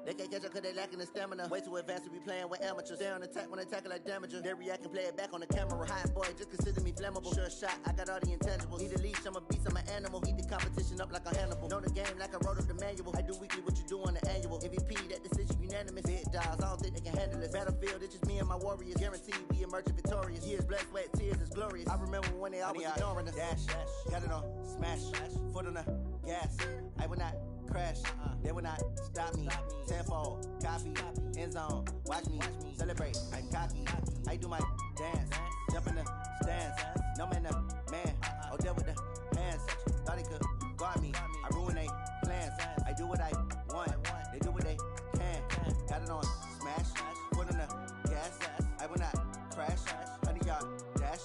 They can't catch up cause they lacking the stamina. Way too advanced to be playing with amateurs. Stay on attack when they tackle like damager. They react and play it back on the camera. Hot boy, just consider me flammable. Sure shot, I got all the intangibles. Need a leash, I'm a beast, I'm an animal. Heat the competition up like a Hannibal. Know the game like I wrote up the manual. I do weekly what you do on the annual. MVP, that decision unanimous. Big dogs, I don't think they can handle it. Battlefield, it's just me and my warriors. Guaranteed we emerging victorious. Years, blood, sweat, tears is glorious. I remember when they always ignoring us. Dash, got it on, smash, foot on the gas. I will not crash, they will not stop me. Tenfold, copy, end zone, watch me celebrate. I'm cocky, I do my dance, jump in the stands. No man, man, oh there with the hands. Thought he could guard me, I ruin they plans. I do what I want, they do what they can. Got it on, smash, foot on the gas. I will not crash, 100-yard dash,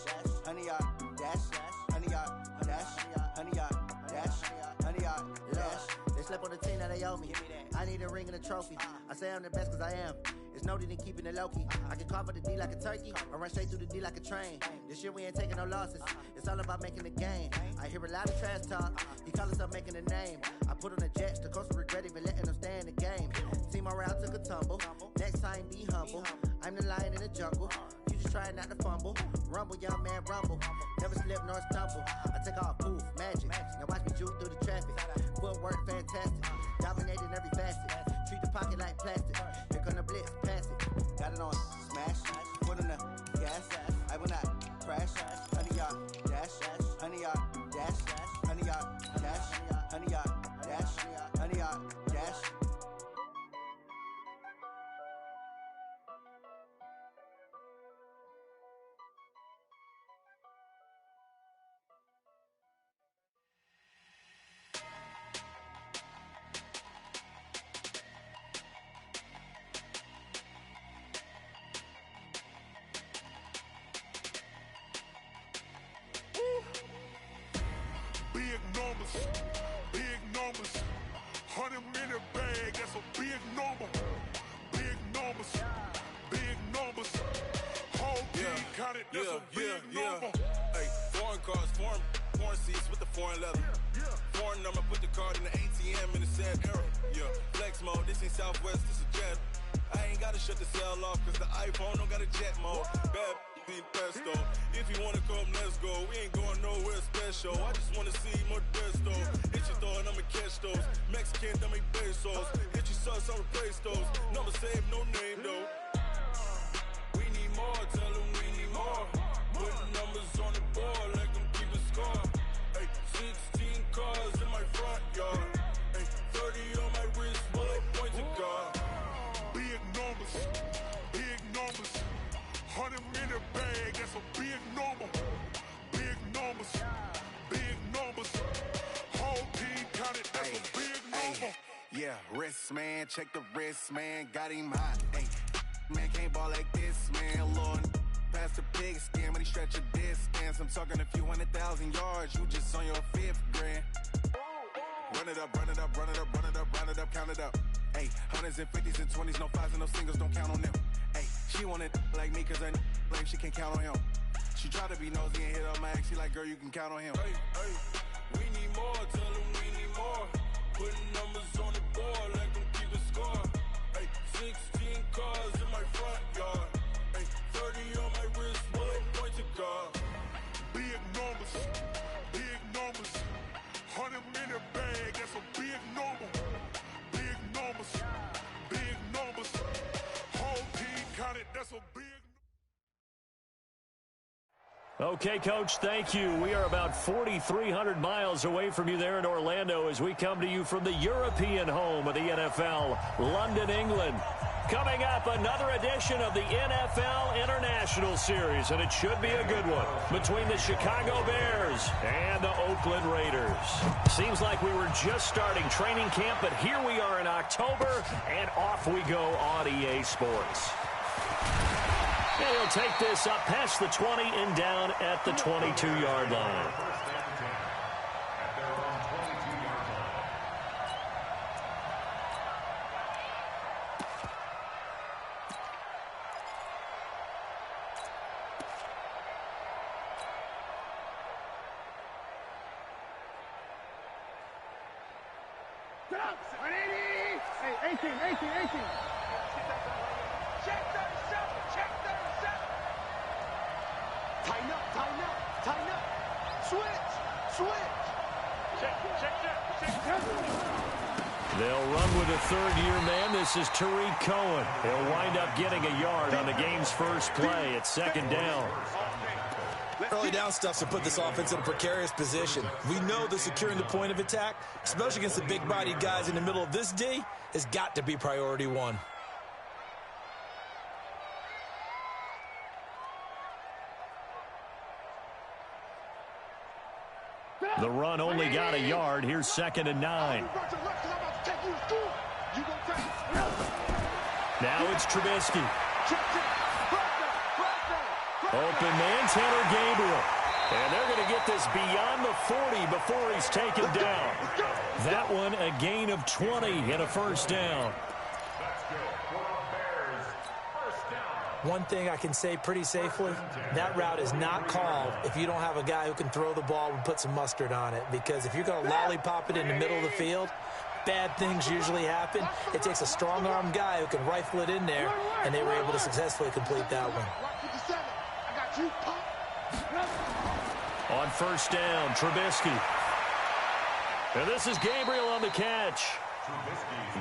100-yard dash, 100-yard dash, 100-yard dash, 100-yard dash. They slept on the team that they owe me. I need a ring and a trophy. I say I'm the best cause I am. It's noted in keeping it low-key. I can carve for the D like a turkey, or run straight through the D like a train. This year we ain't taking no losses. It's all about making the game. I hear a lot of trash talk. He call himself making a name. I put on the Jets. The coach regret even letting them stay in the game. Team morale took a tumble. Next time be humble. I'm the lion in the jungle. You just trying not to fumble. Rumble, young man, rumble. Never slip nor stumble. I take off, poof, magic. Now watch me juke through the traffic. Footwork fantastic. Dominating every facet. Treat the pocket like plastic. Here come the blitz, pass it. Got it on, smash. Foot on the gas. I will not crash. 100-yard dash. 100-yard dash. 100-yard dash. 100-yard dash. 100-yard dash. Big numbers, 100 in the bag, that's a big number. Big numbers, whole team counted, that's a big number. Hey, foreign cars, foreign seats with the foreign leather. Foreign number, put the card in the ATM in the sad era. Yeah, flex mode, this ain't Southwest, this a jet. I ain't gotta shut the cell off, cause the iPhone don't got a jet mode. Bad be pesto. If you wanna come, let's go. We ain't going nowhere special. I just wanna see more pesto. Hit your thought, I'ma catch those. Mexican, dame pesos. Hit your sauce, I'll replace those. Number save, no name though. We need more, tell them we need more. Putting numbers on the board, like them keep a score. Hey, 16 cars in my front yard. Hey, 30 on my wrist, while I point to God. Big numbers, 100 in the bag, that's a big number. Big numbers, whole team counted, that's a big number. Yeah, wrist man, check the wrist man, got him hot. Ay, man can't ball like this, man. Lord, past the pig skin, but he stretch a distance. I'm talking a few 100,000 yards, you just on your 5th grand. Run it up, count it up. Ay, hundreds and 50s and 20s, no 5s and no singles, don't count on them. Ay, she want it like me, cause her like she can't count on him. She try to be nosy and hit up my ex, she like, girl, you can count on him. Hey, we need more, tell them we need more. Putting numbers on the board, like them keep a score. Hey, 16 cars in my front yard. Hey, 30 on my wrist, while I point to God. Big numbers, 100 in the bag, that's a big number. Big numbers, whole team counted, that's a big. Okay, Coach, thank you. We are about 4,300 miles away from you there in Orlando as we come to you from the European home of the NFL, London, England. Coming up, another edition of the NFL International Series, and it should be a good one, between the Chicago Bears and the Oakland Raiders. Seems like we were just starting training camp, but here we are in October, and off we go on EA Sports. And he'll take this up past the 20 and down at the 22-yard line. Get up, 180! Hey, 18. Check 37. Tighten up. Switch. Check. They'll run with a third-year man. This is Tariq Cohen. He'll wind up getting a yard on the game's first play. It's second down. Early down stuff to put this offense in a precarious position. We know that securing the point of attack, especially against the big-bodied guys in the middle of this D, has got to be priority one. The run only got a yard. Here's 2nd and 9. Now it's Trubisky. Open man, Taylor Gabriel. And they're going to get this beyond the 40 before he's taken down. That one a gain of 20 and a first down. One thing I can say pretty safely, that route is not called if you don't have a guy who can throw the ball and put some mustard on it. Because if you're going to lollipop it in the middle of the field, bad things usually happen. It takes a strong-arm guy who can rifle it in there, and they were able to successfully complete that one. On first down, Trubisky. And this is Gabriel on the catch.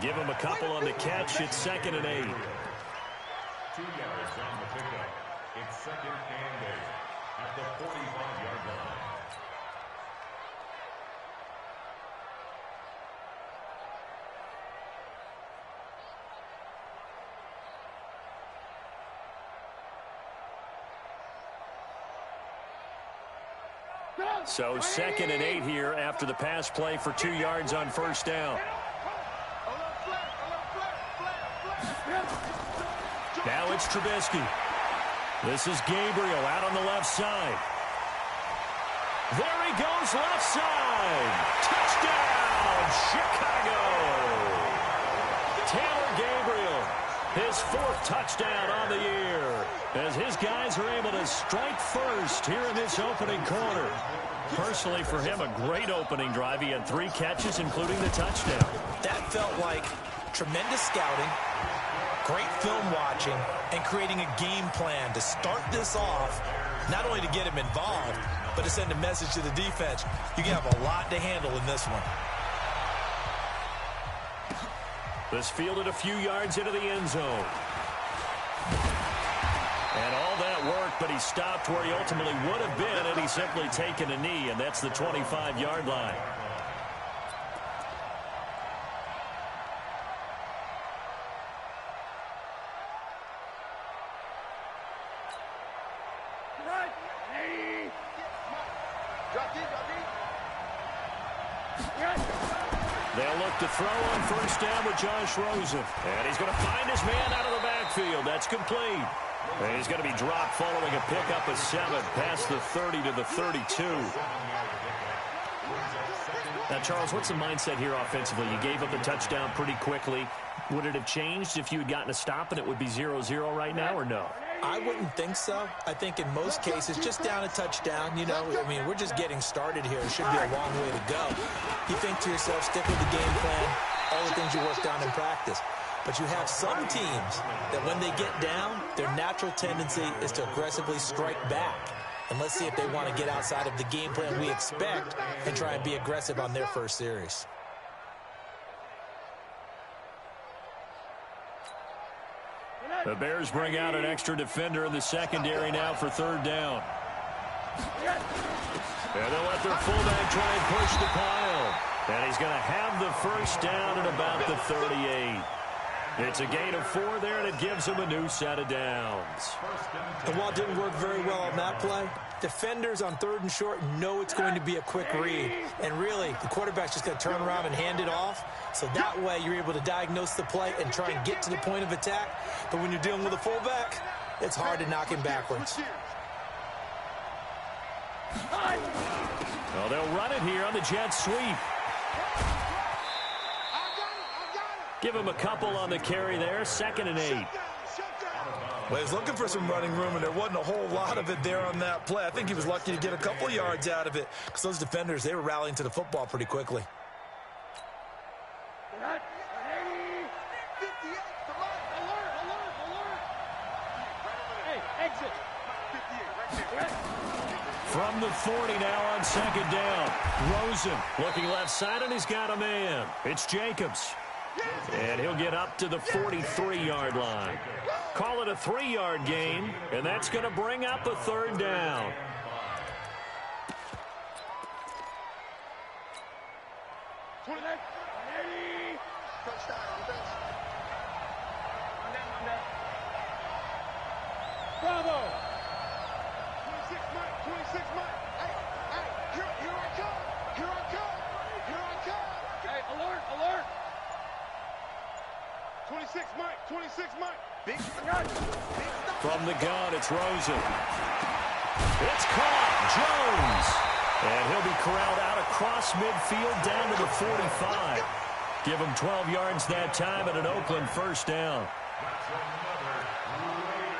Give him a couple on the catch. It's 2nd and 8. 2 yards on the pickup. It's 2nd and 8 at the 45-yard line. So 2nd and 8 here after the pass play for 2 yards on first down. Now it's Trubisky. This is Gabriel out on the left side. There he goes, left side. Touchdown, Chicago. Taylor Gabriel, his 4th touchdown on the year, as his guys are able to strike first here in this opening quarter. Personally, for him, a great opening drive. He had 3 catches, including the touchdown. That felt like tremendous scouting, great film watching, and creating a game plan to start this off, not only to get him involved, but to send a message to the defense. You can have a lot to handle in this one. This fielded a few yards into the end zone. And all that worked, but he stopped where he ultimately would have been, and he's simply taken a knee, and that's the 25-yard line. They'll look to throw on first down with Josh Rosen. And he's going to find his man out of the backfield. That's complete. And he's going to be dropped following a pickup of 7 past the 30 to the 32. Now, Charles, what's the mindset here offensively? You gave up the touchdown pretty quickly. Would it have changed if you had gotten a stop and it would be 0-0 right now, or no? I wouldn't think so. I think in most cases, just down a touchdown, you know, I mean, we're just getting started here. It should be a long way to go. You think to yourself, stick with the game plan, all the things you worked on in practice. But you have some teams that when they get down, their natural tendency is to aggressively strike back. And let's see if they want to get outside of the game plan we expect and try and be aggressive on their first series. The Bears bring out an extra defender in the secondary now for 3rd down. And they'll let their fullback try and push the pile. And he's going to have the first down at about the 38. It's a gain of 4 there, and it gives him a new set of downs. And while it didn't work very well on that play, defenders on 3rd and short know it's going to be a quick read. And really, the quarterback's just going to turn around and hand it off. So that way, you're able to diagnose the play and try and get to the point of attack. But when you're dealing with a fullback, it's hard to knock him backwards. Well, they'll run it here on the jet sweep. Give him a couple on the carry there, 2nd and 8. Well, he was looking for some running room, and there wasn't a whole lot of it there on that play. I think he was lucky to get a couple yards out of it because those defenders, they were rallying to the football pretty quickly. Exit. From the 40 now on second down. Rosen looking left side, and he's got a man. It's Jacobs. And he'll get up to the 43-yard line. Call it a 3-yard gain, and that's going to bring up a third down. Bravo! 26 Mike, 26 Mike. Hey, here I come. Here I come. Here I come. Hey, alert, alert. 26 Mike, 26 Mike. Big run. From the gun, it's Rosen. It's caught. Jones. And he'll be corralled out across midfield down to the 45. Give him 12 yards that time and an Oakland first down.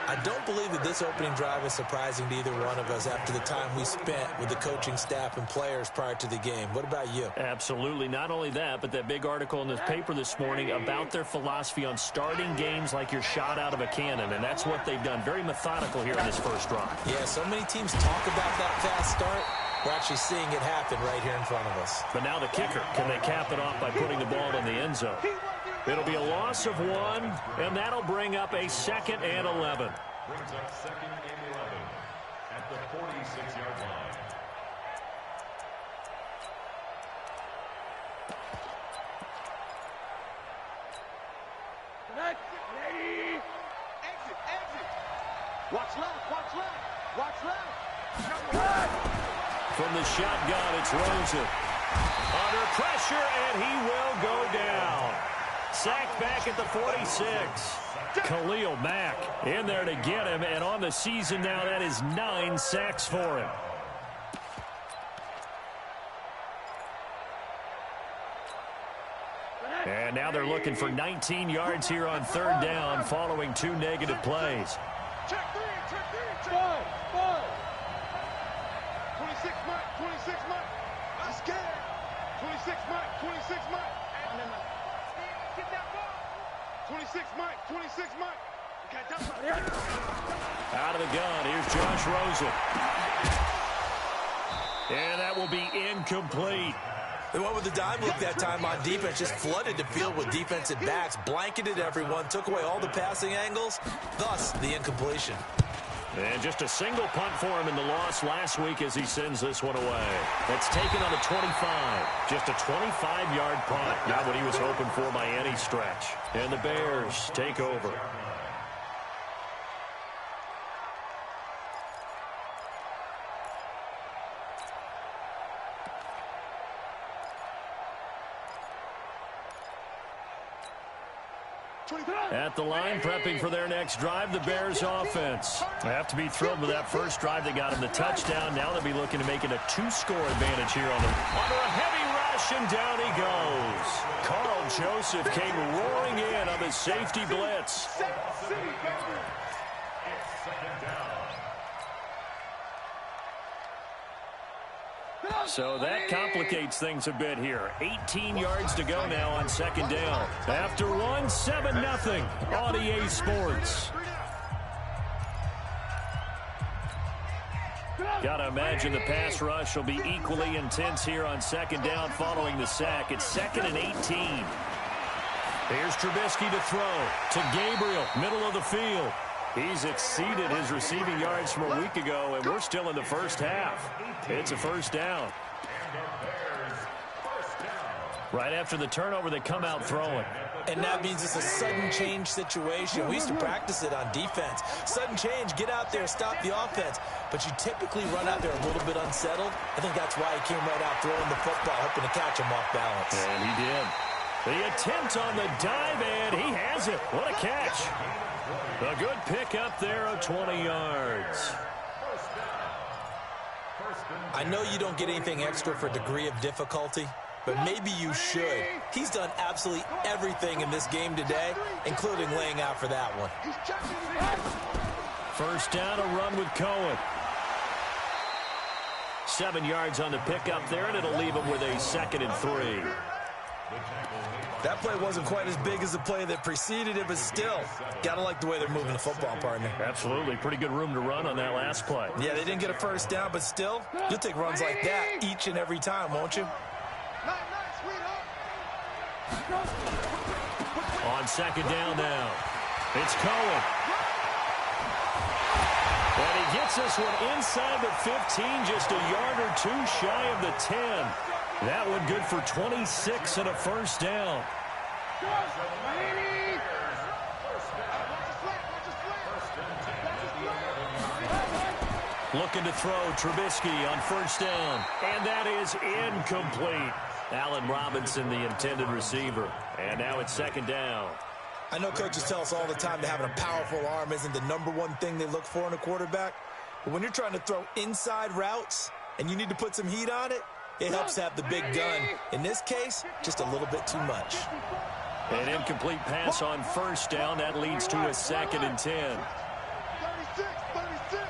I don't believe that this opening drive is surprising to either one of us after the time we spent with the coaching staff and players prior to the game. What about you? Absolutely. Not only that, but that big article in the paper this morning about their philosophy on starting games like you're shot out of a cannon, and that's what they've done. Very methodical here in this first drive. Yeah, so many teams talk about that fast start. We're actually seeing it happen right here in front of us. But now the kicker. Can they cap it off by putting the ball in the end zone? It'll be a loss of 1, and that'll bring up a 2nd and 11. Brings up 2nd and 11 at the 46-yard line. Ready. Exit, exit. Watch left, watch left, watch left. From the shotgun, it's Rosen. Under pressure, and he will go down. Sacked back at the 46. Khalil Mack in there to get him, and on the season now, that is 9 sacks for him. And now they're looking for 19 yards here on third down following 2 negative plays. Check three, five. 26 Mike, 26 Mike. I'm scared. 26 Mike, 26 Mike. Get that ball. 26 Mike, 26 Mike. Out of the gun, here's Josh Rosen. And that will be incomplete. They went with the dime look that time on defense, just flooded the field with defensive backs, blanketed everyone, took away all the passing angles, thus the incompletion. And just a single punt for him in the loss last week as he sends this one away. That's taken on the 25. Just a 25-yard punt. Not what he was hoping for by any stretch. And the Bears take over. At the line, prepping for their next drive, the Bears offense. They have to be thrilled with that first drive. They got him the touchdown. Now they'll be looking to make it a 2-score advantage here on them. Under a heavy rush, and down he goes. Carl Joseph came roaring in on the safety blitz. So that complicates things a bit here. 18 yards to go now on second down. After 1, 7-0 on EA Sports. Got to imagine the pass rush will be equally intense here on second down following the sack. It's 2nd and 18. Here's Trubisky to throw to Gabriel, middle of the field. He's exceeded his receiving yards from a week ago, and we're still in the first half. It's a first down. Right after the turnover, they come out throwing. And that means it's a sudden change situation. We used to practice it on defense. Sudden change, get out there, stop the offense. But you typically run out there a little bit unsettled. I think that's why he came right out throwing the football, hoping to catch him off balance. And he did. The attempt on the dive, and he has it. What a catch. A good pickup there of 20 yards. I know you don't get anything extra for degree of difficulty, but maybe you should. He's done absolutely everything in this game today, including laying out for that one. First down, a run with Cohen. 7 yards on the pickup there, and it'll leave him with a 2nd and 3. That play wasn't quite as big as the play that preceded it, but still, gotta like the way they're moving the football, partner. Absolutely. Pretty good room to run on that last play. Yeah, they didn't get a first down, but still, you'll take runs like that each and every time, won't you? On second down now, it's Cohen. And he gets this one inside the 15, just a yard or two shy of the 10. That one good for 26 and a first down. Looking to throw, Trubisky on first down. And that is incomplete. Allen Robinson, the intended receiver. And now it's second down. I know coaches tell us all the time that having a powerful arm isn't the #1 thing they look for in a quarterback. But when you're trying to throw inside routes and you need to put some heat on it, it helps to have the big gun. In this case, just a little bit too much. An incomplete pass on first down. That leads to a 2nd and 10. 36.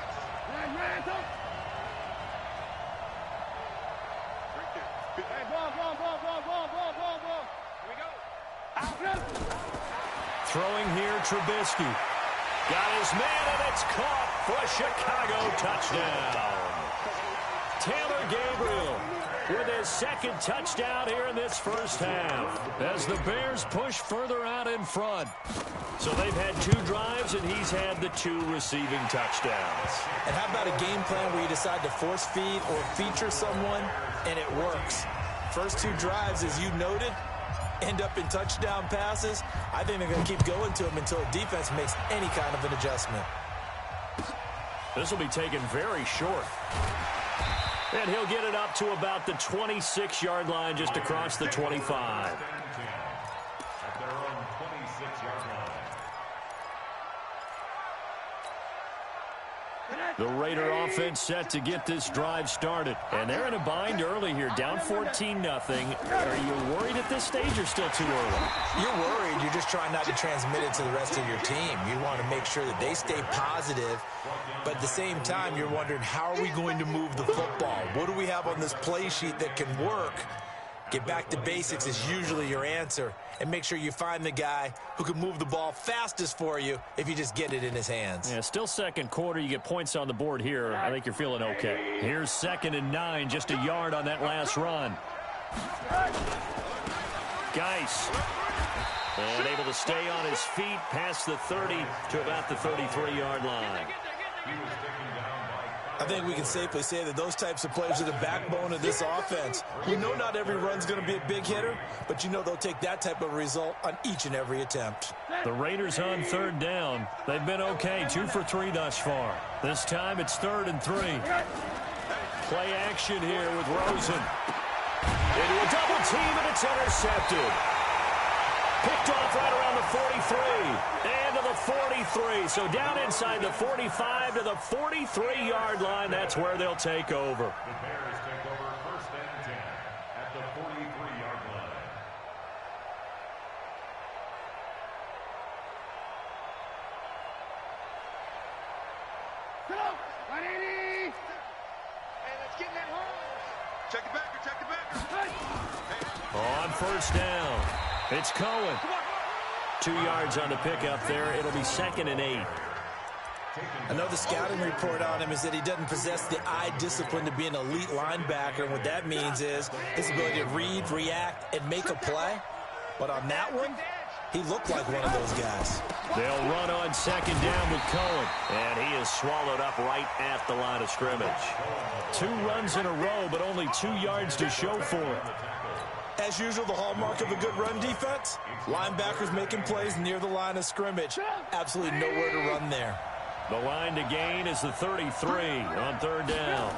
Throwing here, Trubisky. Got his man, and it's caught for a Chicago touchdown. Taylor Gabriel with his 2nd touchdown here in this first half as the Bears push further out in front. So they've had 2 drives, and he's had the 2 receiving touchdowns. And how about a game plan where you decide to force feed or feature someone, and it works? First 2 drives, as you noted, end up in touchdown passes. I think they're going to keep going to him until the defense makes any kind of an adjustment. This will be taken very short. And he'll get it up to about the 26-yard line, just across the 25. At their own 26-yard line. The Raider offense set to get this drive started. And they're in a bind early here, down 14-0. Are you worried at this stage or still too early? You're worried. You're just trying not to transmit it to the rest of your team. You want to make sure that they stay positive. But at the same time, you're wondering, how are we going to move the football? What do we have on this play sheet that can work? Get back to basics is usually your answer. And make sure you find the guy who can move the ball fastest for you if you just get it in his hands. Yeah, still second quarter. You get points on the board here. I think you're feeling okay. Here's 2nd and 9, just a yard on that last run. Geis. And able to stay on his feet past the 30 to about the 33-yard line. I think we can safely say that those types of plays are the backbone of this offense. We know not every run's going to be a big hitter, but you know they'll take that type of result on each and every attempt. The Raiders on 3rd down. They've been okay, 2 for 3 thus far. This time it's 3rd and 3. Play action here with Rosen. Into a double team, and it's intercepted. Picked off right around the 43 and to the 43. So down inside the 45 to the 43-yard line. That's where they'll take over. The Bears take over 1st and 10 at the 43-yard line. Check it back. On first down, it's Cohen. 2 yards on the pickup there. It'll be 2nd and 8. I know the scouting report on him is that he doesn't possess the eye discipline to be an elite linebacker, and what that means is his ability to read, react, and make a play. But on that one, he looked like one of those guys. They'll run on 2nd down with Cohen, and he is swallowed up right at the line of scrimmage. 2 runs in a row, but only 2 yards to show for it. As usual, the hallmark of a good run defense, linebackers making plays near the line of scrimmage. Absolutely nowhere to run there. The line to gain is the 33 on 3rd down.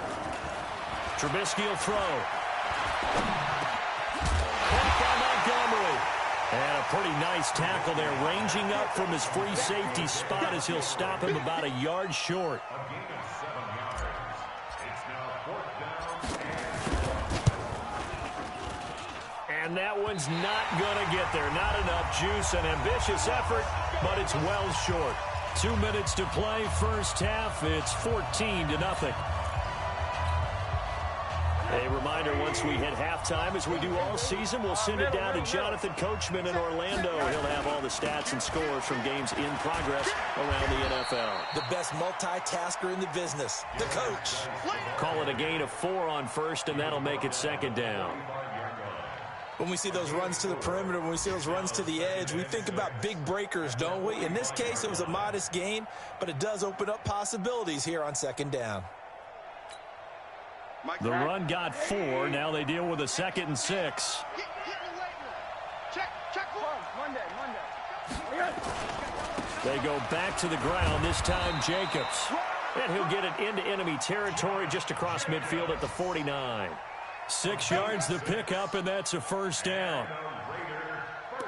Trubisky will throw. Caught by Montgomery. And a pretty nice tackle there, ranging up from his free safety spot as he'll stop him about a yard short. A gain of 7 yards. It's now 4th down. And that one's not going to get there. Not enough juice. An ambitious effort, but it's well short. 2 minutes to play, first half. It's 14-0. A reminder, once we hit halftime, as we do all season, we'll send it down to Jonathan Coachman in Orlando. He'll have all the stats and scores from games in progress around the NFL. The best multitasker in the business, the coach. Call it a gain of 4 on first, and that'll make it second down. When we see those runs to the perimeter, when we see those runs to the edge, we think about big breakers, don't we? In this case, it was a modest gain, but it does open up possibilities here on second down. The run got 4. Now they deal with a 2nd and 6. They go back to the ground, this time Jacobs. And he'll get it into enemy territory just across midfield at the 49. 6 yards the pickup, and that's a first down.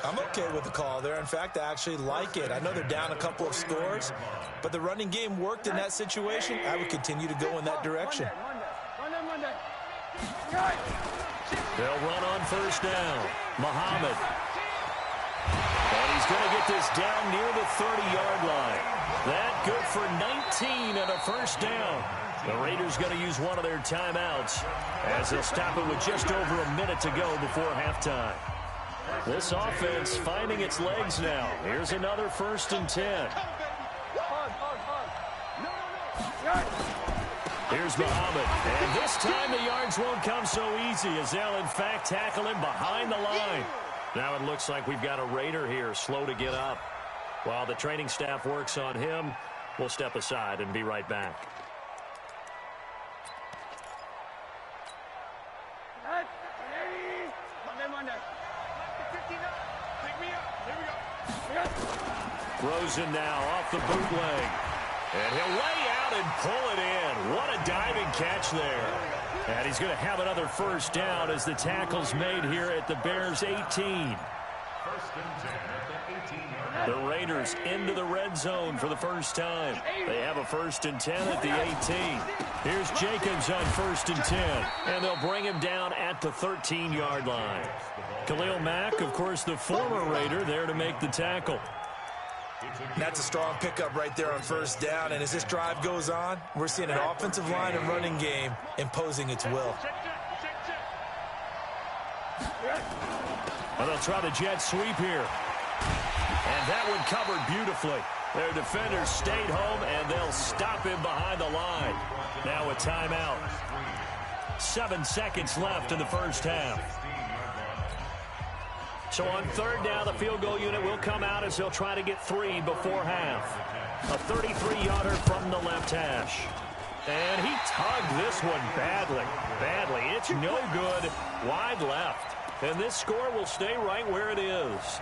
I'm okay with the call there. In fact, I actually like it. I know they're down a couple of scores, but the running game worked in that situation. I would continue to go in that direction. They'll run on first down. Muhammad. And he's going to get this down near the 30-yard line. That good for 19 and a first down. The Raiders going to use one of their timeouts as they'll stop it with just over a minute to go before halftime. This offense finding its legs now. Here's another 1st and 10. Here's Muhammad, and this time the yards won't come so easy as they'll, in fact, tackle him behind the line. Now it looks like we've got a Raider here, slow to get up. While the training staff works on him, we'll step aside and be right back. Rosen now off the bootleg. And he'll lay out and pull it in. What a diving catch there. And he's going to have another first down as the tackle's made here at the Bears' 18. The Raiders into the red zone for the first time. They have a 1st and 10 at the 18. Here's Jacobs on 1st and 10. And they'll bring him down at the 13-yard line. Khalil Mack, of course, the former Raider, there to make the tackle. That's a strong pickup right there on first down. And as this drive goes on, we're seeing an offensive line and running game imposing its will. And they'll try the jet sweep here. And that one covered beautifully. Their defenders stayed home, and they'll stop him behind the line. Now a timeout. 7 seconds left in the first half. So on third down, the field goal unit will come out as they'll try to get 3 before half. A 33-yarder from the left hash. And he tugged this one badly. It's no good. Wide left. And this score will stay right where it is.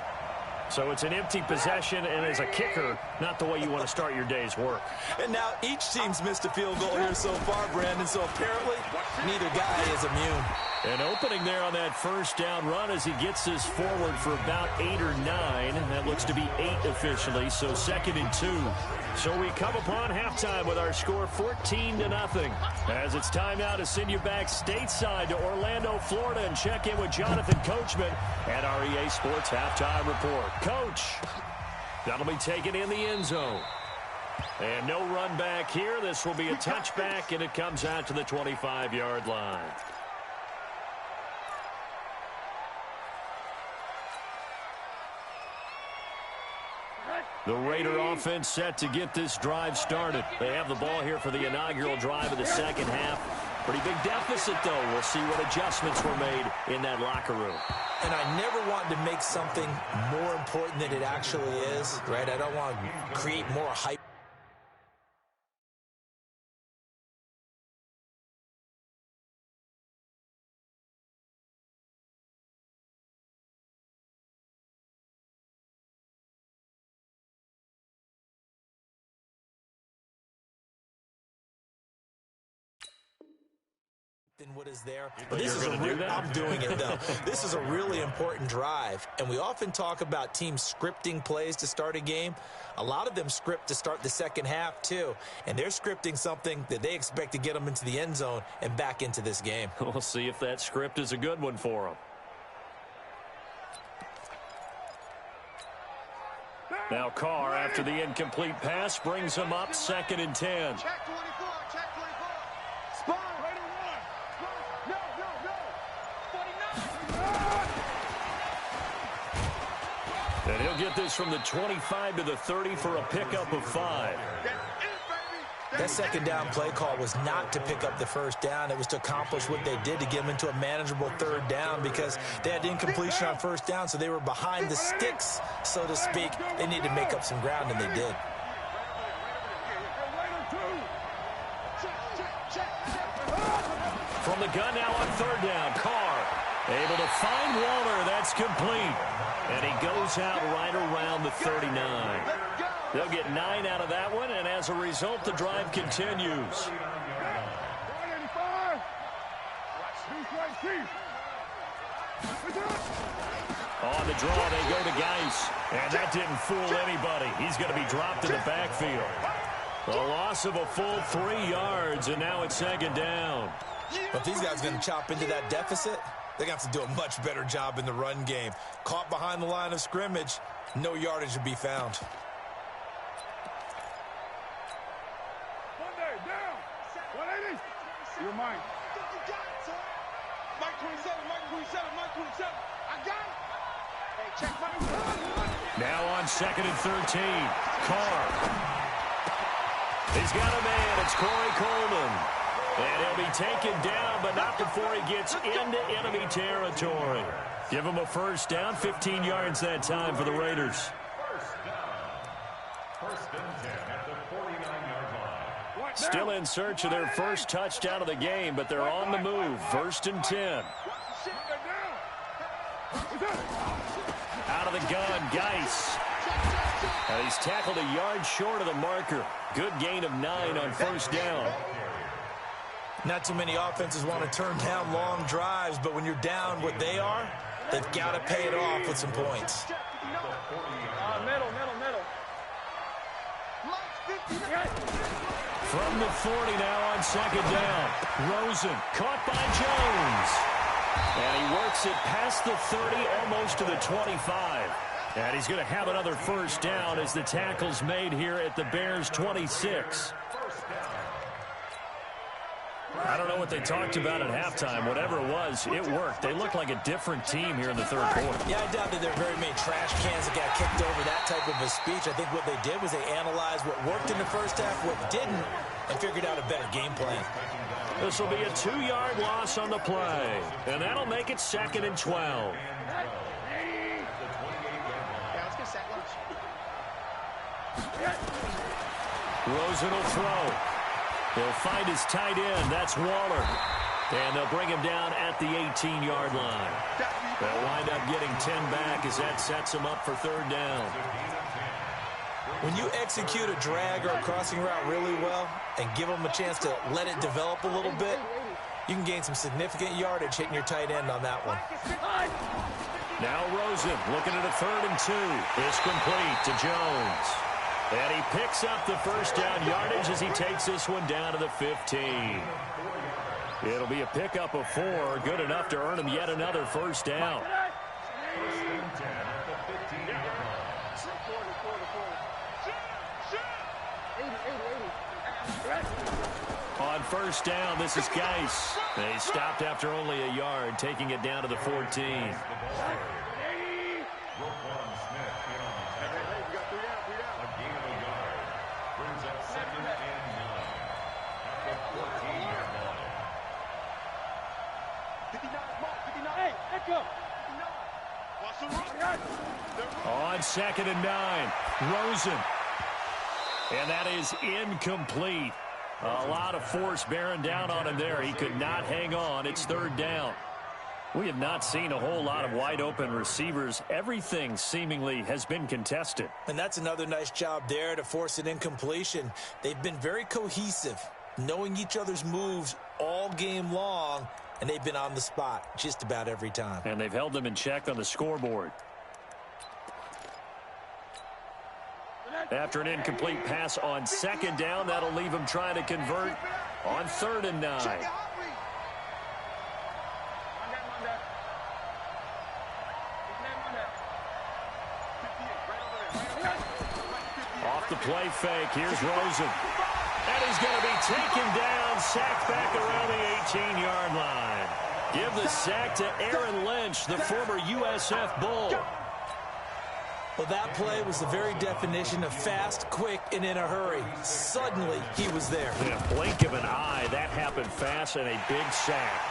So it's an empty possession, and as a kicker, not the way you want to start your day's work. And now each team's missed a field goal here so far, Brandon, so apparently neither guy is immune. An opening there on that first down run as he gets this forward for about 8 or 9. That looks to be 8 officially, so 2nd and 2. So we come upon halftime with our score 14-0. As it's time now to send you back stateside to Orlando, Florida, and check in with Jonathan Coachman at our EA Sports Halftime Report. Coach, that'll be taken in the end zone. And no run back here. This will be a touchback, and it comes out to the 25-yard line. The Raider offense set to get this drive started. They have the ball here for the inaugural drive of the second half. Pretty big deficit, though. We'll see what adjustments were made in that locker room. And I never want to make something more important than it actually is, right? I don't want to create more hype. What is there, but this is I'm doing it though. This is a really important drive, and we often talk about teams scripting plays to start a game. A lot of them script to start the second half too, and they're scripting something that they expect to get them into the end zone and back into this game. We'll see if that script is a good one for them. Now Carr, after the incomplete pass, brings them up 2nd and 10. Check 24, check 24. Spot. Right on one. No, And he'll get this from the 25 to the 30 for a pickup of 5. That second down play call was not to pick up the first down. It was to accomplish what they did to get them into a manageable third down because they had incompletion on first down, so they were behind the sticks, so to speak. They needed to make up some ground, and they did. From the gun now on third down, Carr able to find Waller. That's complete. And he goes out right around the 39. They'll get 9 out of that one, and as a result, the drive continues. On the draw, they go to Geis. And that didn't fool anybody. He's going to be dropped in the backfield. A loss of a full 3 yards, and now it's second down. But these guys are going to chop into that deficit. They're going to have to do a much better job in the run game. Caught behind the line of scrimmage, no yardage to be found. Monday, down. 180. You're mine. Mike 27, Mike 27, Mike 27. I got it. Hey, check Mike. Now on second and 13. Carr. He's got a man. It's Corey Coleman. And he'll be taken down, but not before he gets into enemy territory. Give him a first down, 15 yards that time for the Raiders. First and 10 at the 49-yard line. Still in search of their first touchdown of the game, but they're on the move. First and 10. Out of the gun, Geis. And he's tackled a yard short of the marker. Good gain of 9 on first down. Not too many offenses want to turn down long drives, but when you're down what they are, they've got to pay it off with some points. Middle. From the 40 now on second down. Rosen caught by Jones. And he works it past the 30, almost to the 25. And he's going to have another first down as the tackle's made here at the Bears' 26. I don't know what they talked about at halftime. Whatever it was, it worked. They looked like a different team here in the third quarter. Yeah, I doubt that there are very many trash cans that got kicked over that type of a speech. I think what they did was they analyzed what worked in the first half, what didn't, and figured out a better game plan. This will be a 2-yard loss on the play, and that'll make it second and 12. Rosen will throw. He'll find his tight end. That's Waller. And they'll bring him down at the 18-yard line. They'll wind up getting 10 back as that sets him up for third down. When you execute a drag or a crossing route really well and give them a chance to let it develop a little bit, you can gain some significant yardage hitting your tight end on that one. Now Rosen looking at a 3rd and 2. It's complete to Jones. And he picks up the first down yardage as he takes this one down to the 15. It'll be a pickup of 4, good enough to earn him yet another first down. First and 10 at the 15-yard line. On first down, this is Geis. They stopped after only a yard, taking it down to the 14. On 2nd and 9, Rosen. And that is incomplete. A lot of force bearing down on him there. He could not hang on. It's 3rd down. We have not seen a whole lot of wide-open receivers. Everything seemingly has been contested. And that's another nice job there to force an incompletion. They've been very cohesive, knowing each other's moves all game long, and they've been on the spot just about every time. And they've held them in check on the scoreboard. After an incomplete pass on 2nd down, that'll leave him trying to convert on 3rd and 9. Off the play fake, here's Rosen. And he's going to be taken down, sacked back around the 18-yard line. Give the sack to Aaron Lynch, the former USF Bull. Well, that play was the very definition of fast, quick, and in a hurry. Suddenly, he was there. In a blink of an eye, that happened fast and a big sack.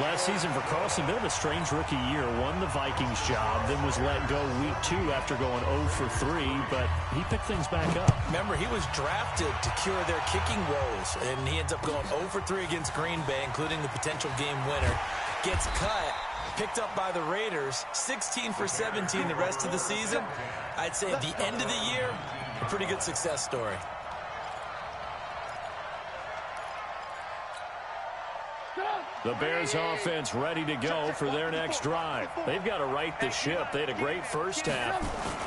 Last season for Carlson, bit of a strange rookie year. Won the Vikings job, then was let go week 2 after going 0 for 3, but he picked things back up. Remember, he was drafted to cure their kicking woes, and he ends up going 0 for 3 against Green Bay, including the potential game winner. Gets cut, picked up by the Raiders, 16 for 17 the rest of the season. I'd say at the end of the year, a pretty good success story. The Bears offense ready to go for their next drive. They've got to right the ship. They had a great first half,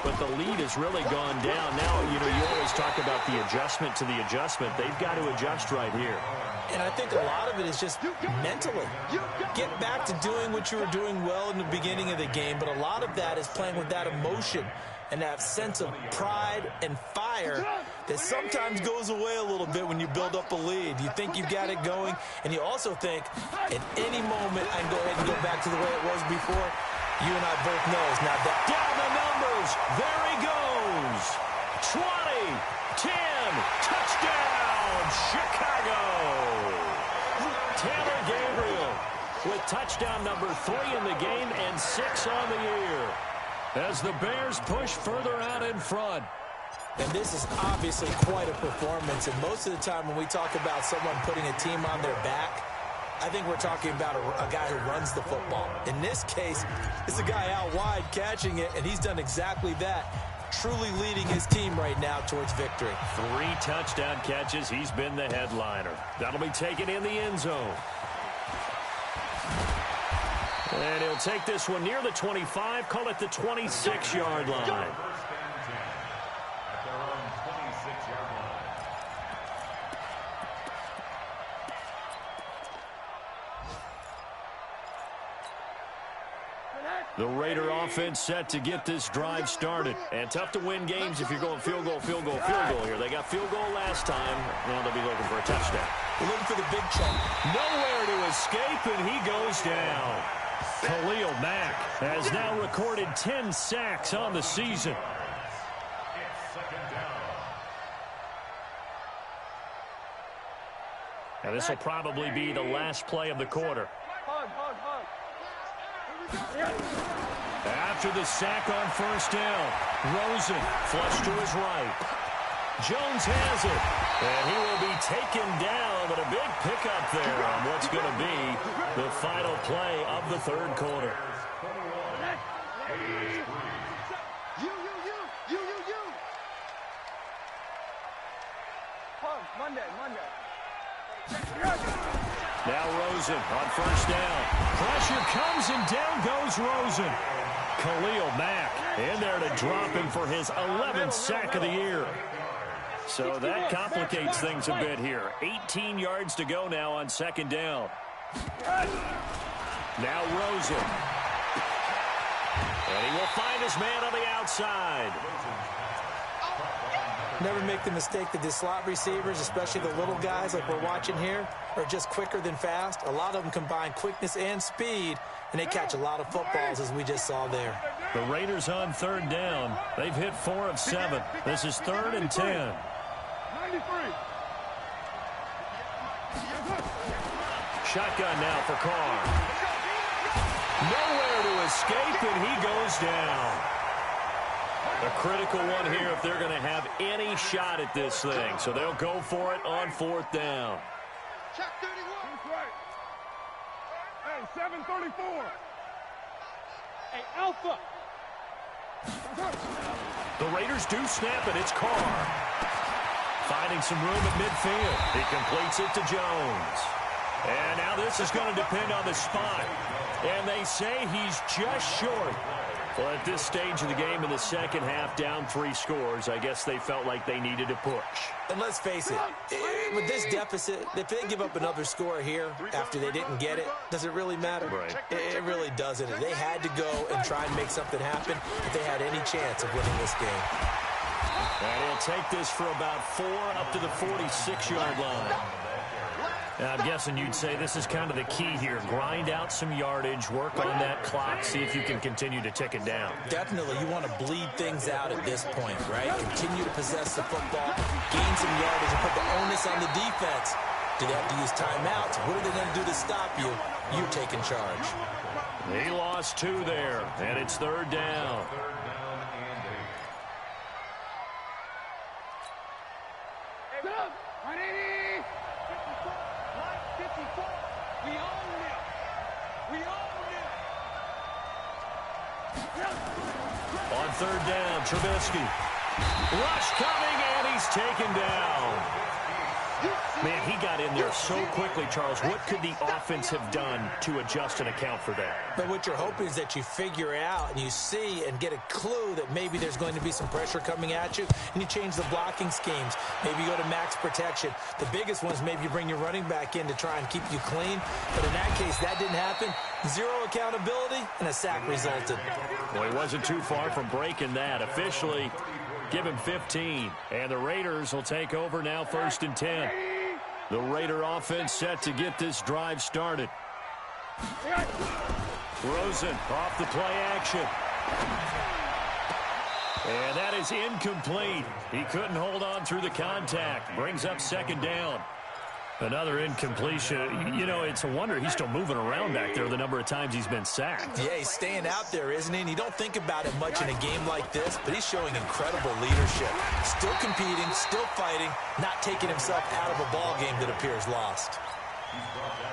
but the lead has really gone down. Now, you always talk about the adjustment to the adjustment. They've got to adjust right here. And I think a lot of it is just mentally. Get back to doing what you were doing well in the beginning of the game, but a lot of that is playing with that emotion and that sense of pride and fire that sometimes goes away a little bit when you build up a lead. You think you've got it going, and you also think at any moment I can go ahead and go back to the way it was before. You and I both know it's not that. Down the numbers. There he goes. 20, 10, touchdown, Chicago. Taylor Gabriel with touchdown number 3 in the game and 6 on the year, as the Bears push further out in front. And this is obviously quite a performance. And most of the time when we talk about someone putting a team on their back, I think we're talking about a guy who runs the football. In this case, it's a guy out wide catching it, and he's done exactly that, truly leading his team right now towards victory. 3 touchdown catches. He's been the headliner. That'll be taken in the end zone. And he'll take this one near the 25, call it the 26-yard line. The Raider offense set to get this drive started. And tough to win games if you're going field goal, field goal, field goal here. They got field goal last time. Now they'll be looking for a touchdown. They're looking for the big chunk. Nowhere to escape, and he goes down. Khalil Mack has now recorded 10 sacks on the season. And this will probably be the last play of the quarter. After the sack on first down, Rosen flush to his right. Jones has it, and he will be taken down, but a big pickup there on what's going to be the final play of the third quarter. Monday. Now Rosen on first down. Pressure comes, and down goes Rosen. Khalil Mack in there to drop him for his 11th sack of the year. So that complicates things a bit here. 18 yards to go now on second down. Now Rosen. And he will find his man on the outside. Never make the mistake that the slot receivers, especially the little guys like we're watching here, are just quicker than fast. A lot of them combine quickness and speed, and they catch a lot of footballs, as we just saw there. The Raiders on third down. They've hit 4 of 7. This is 3rd and 10. 93. Shotgun now for Carr. Nowhere to escape, and he goes down. A critical one here if they're going to have any shot at this thing. So they'll go for it on 4th down. Check 31. That's right. Hey, 734. Hey, Alpha. The Raiders do snap it. It's Carr. Finding some room at midfield. He completes it to Jones. And now this is going to depend on the spot. And they say he's just short. Well, at this stage of the game in the second half, down 3 scores, I guess they felt like they needed to push. And let's face it, with this deficit, if they give up another score here after they didn't get it, does it really matter? Right. It really doesn't. They had to go and try and make something happen if they had any chance of winning this game. And he'll take this for about 4 up to the 46-yard line. I'm guessing you'd say this is kind of the key here. Grind out some yardage, work on that clock, see if you can continue to tick it down. Definitely. You want to bleed things out at this point, right? Continue to possess the football, gain some yardage, and put the onus on the defense. Do they have to use timeouts? What are they going to do to stop you? You're taking charge. He lost 2 there, and it's 3rd down. On 3rd down, Trubisky. Rush coming, and he's taken down. Man, he got in there so quickly, Charles. What could the offense have done to adjust and account for that? But what you're hoping is that you figure out and you see and get a clue that maybe there's going to be some pressure coming at you, and you change the blocking schemes. Maybe you go to max protection. The biggest one is maybe you bring your running back in to try and keep you clean. But in that case, that didn't happen. 0 accountability, and a sack resulted. Well, he wasn't too far from breaking that. Officially, give him 15. And the Raiders will take over now, 1st and 10. The Raider offense set to get this drive started. Rosen off the play action. And that is incomplete. He couldn't hold on through the contact. Brings up 2nd down. Another incompletion. You know, it's a wonder he's still moving around back there the number of times he's been sacked. Yeah, he's staying out there, isn't he? And you don't think about it much in a game like this, but he's showing incredible leadership. Still competing, still fighting, not taking himself out of a ball game that appears lost.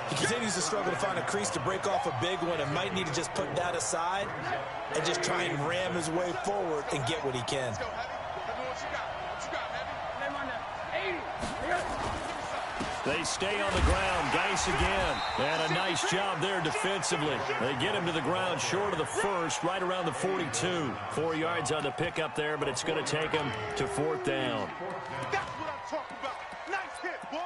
He continues to struggle to find a crease to break off a big one and might need to just put that aside and just try and ram his way forward and get what he can. They stay on the ground. Geis again. And a nice job there defensively. They get him to the ground short of the 1st, right around the 42. 4 yards on the pickup there, but it's going to take him to 4th down. That's what I'm talking about. Nice hit, boy.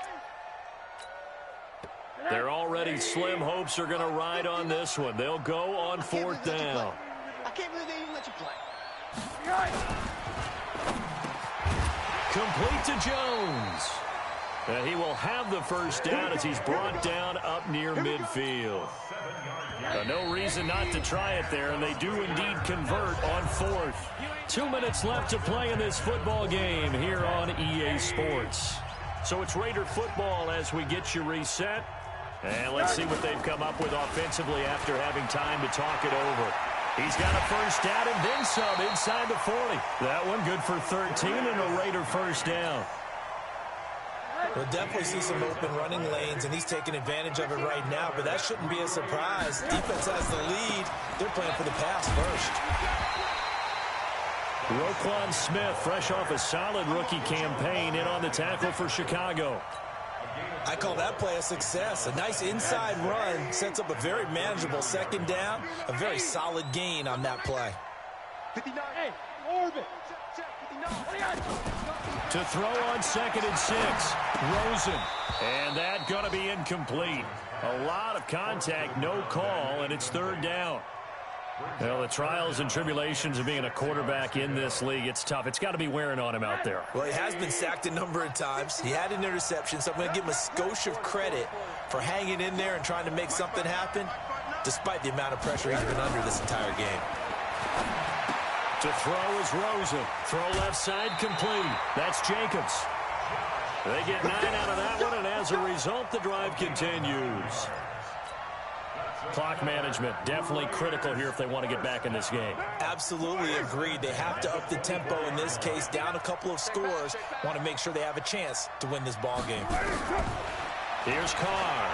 They're already slim hopes are going to ride on this one. They'll go on 4th down. I can't believe they even let you play. Complete to Jones. He will have the 1st down as he's brought down up near midfield. No reason not to try it there, and they do indeed convert on 4th. 2 minutes left to play in this football game here on EA Sports. So it's Raider football as we get you reset. And let's see what they've come up with offensively after having time to talk it over. He's got a 1st down and then some inside the 40. That one good for 13 and a Raider 1st down. We'll definitely see some open running lanes, and he's taking advantage of it right now, but that shouldn't be a surprise. Defense has the lead. They're playing for the pass first. Roquan Smith, fresh off a solid rookie campaign, in on the tackle for Chicago. I call that play a success. A nice inside run sets up a very manageable 2nd down, a very solid gain on that play. 59. Hey, orbit. Check, 59. To throw on 2nd and 6. Rosen. And that going to be incomplete. A lot of contact, no call, and it's 3rd down. Well, the trials and tribulations of being a quarterback in this league, it's tough. It's got to be wearing on him out there. Well, he has been sacked a number of times. He had an interception, so I'm going to give him a skosh of credit for hanging in there and trying to make something happen, despite the amount of pressure he's been under this entire game. To throw is Rosen. Throw left side complete. That's Jacobs. They get 9 out of that one, and as a result, the drive continues. Clock management definitely critical here if they want to get back in this game. Absolutely agreed. They have to up the tempo in this case, down a couple of scores. Want to make sure they have a chance to win this ball game. Here's Carr.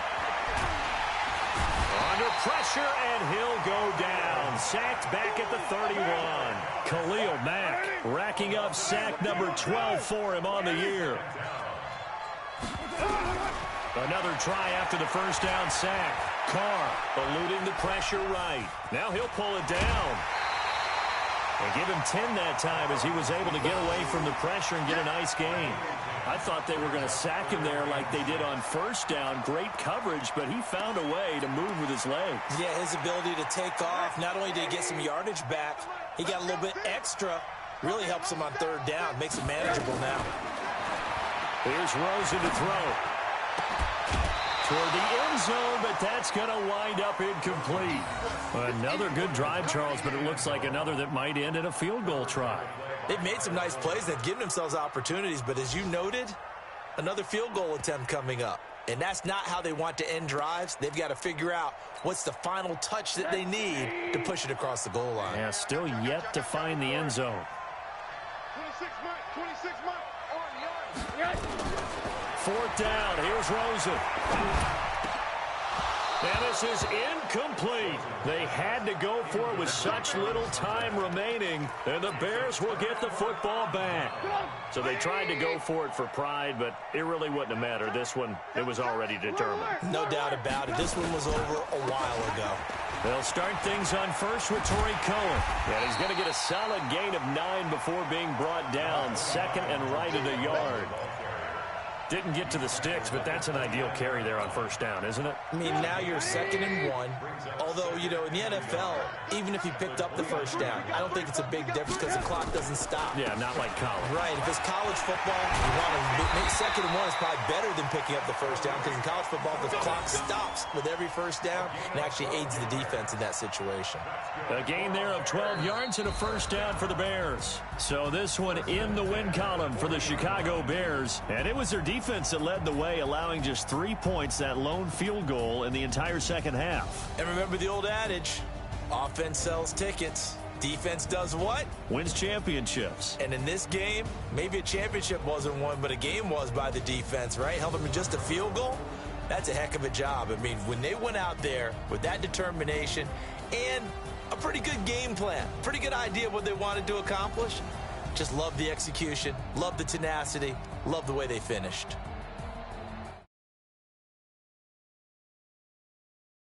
Under pressure, and he'll go down. Sacked back at the 31. Khalil Mack racking up sack number 12 for him on the year. Another try after the 1st down sack. Carr eluding the pressure right. Now he'll pull it down. And give him 10 that time as he was able to get away from the pressure and get a nice gain. I thought they were going to sack him there like they did on 1st down. Great coverage, but he found a way to move with his legs. Yeah, his ability to take off. Not only did he get some yardage back, he got a little bit extra. Really helps him on 3rd down. Makes it manageable now. Here's Rosen to throw. toward the end zone, but that's going to wind up incomplete. Another good drive, Charles, but it looks like another that might end in a field goal try. They've made some nice plays. They've given themselves opportunities, but as you noted, another field goal attempt coming up. And that's not how they want to end drives. They've got to figure out what's the final touch that they need to push it across the goal line. Yeah, still yet to find the end zone. 26 Mike, on yard. 4th down. Here's Rosen. And this is incomplete. They had to go for it with such little time remaining, and the Bears will get the football back. So they tried to go for it for pride, but it really wouldn't have mattered. This one, it was already determined. No doubt about it. This one was over a while ago. They'll start things on first with Torrey Cohen. And he's going to get a solid gain of 9 before being brought down. 2nd and right at a yard. Didn't get to the sticks, but that's an ideal carry there on 1st down, isn't it? I mean, now you're 2nd and 1. Although, you know, in the NFL, even if he picked up the 1st down, I don't think it's a big difference because the clock doesn't stop. Yeah, not like college. Right. If it's college football, you want to make 2nd and 1 is probably better than picking up the 1st down because in college football, the clock stops with every 1st down and actually aids the defense in that situation. A gain there of 12 yards and a 1st down for the Bears. So this one in the win column for the Chicago Bears. And it was their defense that led the way, allowing just 3 points, that lone field goal in the entire 2nd half. And remember the old adage, offense sells tickets. Defense does what? Wins championships. And in this game, maybe a championship wasn't won, but a game was by the defense, right? Held them to just a field goal. That's a heck of a job. I mean, when they went out there with that determination and a pretty good game plan, pretty good idea of what they wanted to accomplish, just love the execution, love the tenacity, love the way they finished.